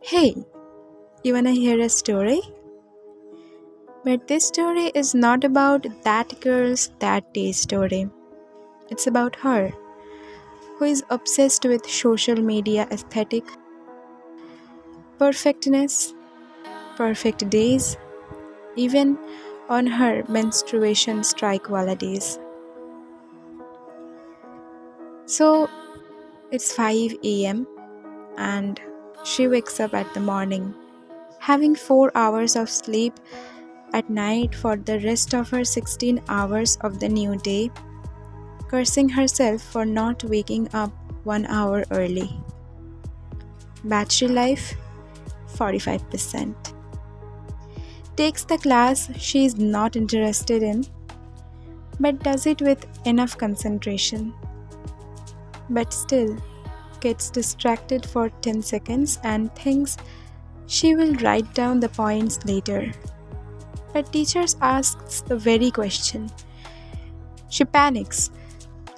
Hey, you wanna hear a story? But this story is not about that girl's that day story. It's about her, who is obsessed with social media aesthetic, perfectness, perfect days, even on her menstruation strike days. So it's 5 a.m. and she wakes up at the morning, having 4 hours of sleep at night for the rest of her 16 hours of the new day, cursing herself for not waking up 1 hour early. Battery life 45%. Takes the class she is not interested in, but does it with enough concentration. But still gets distracted for 10 seconds and thinks she will write down the points later. But teachers asks the very question. She panics,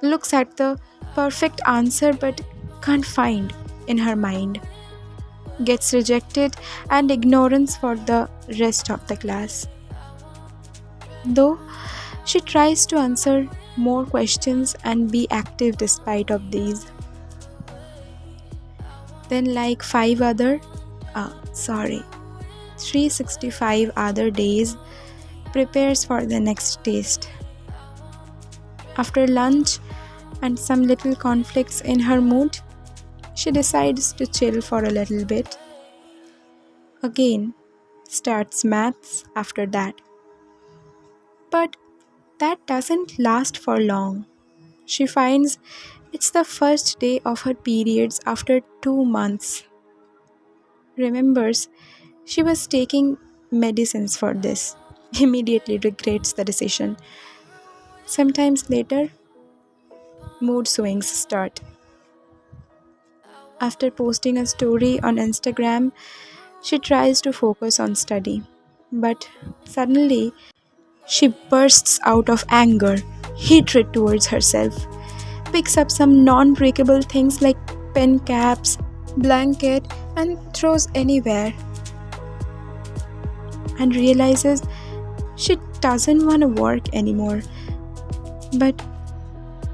looks at the perfect answer but can't find in her mind, gets rejected and ignorance for the rest of the class. Though she tries to answer more questions and be active despite of these. Then like 365 other days prepares for the next test. After lunch and some little conflicts in her mood, she decides to chill for a little bit. Again, starts maths after that. But that doesn't last for long. She finds it's the first day of her periods after 2 months. Remembers she was taking medicines for this. Immediately regrets the decision. Sometimes later, mood swings start. After posting a story on Instagram, she tries to focus on study. But suddenly, she bursts out of anger, hatred towards herself, picks up some non breakable things like pen caps, blanket, and throws anywhere, and realizes she doesn't want to work anymore but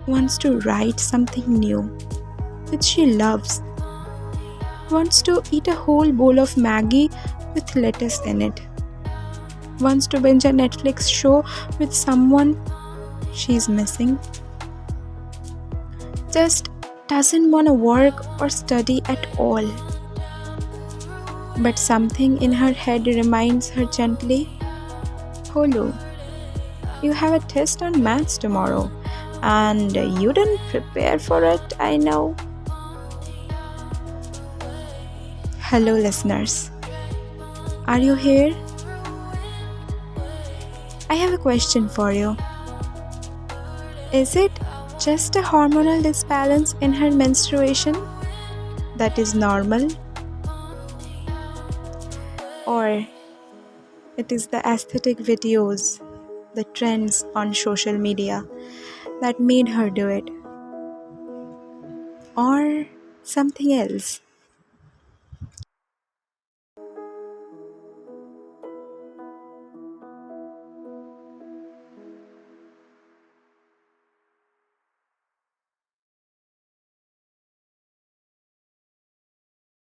wants to write something new, which she loves, wants to eat a whole bowl of Maggie with lettuce in it, wants to binge a Netflix show with someone she's missing, just doesn't want to work or study at all. But something in her head reminds her gently, Holu, you have a test on maths tomorrow, and you didn't prepare for it, I know. Hello, listeners. Are you here? I have a question for you. Is it just a hormonal disbalance in her menstruation that is normal? Or it is the aesthetic videos, the trends on social media that made her do it? Or something else?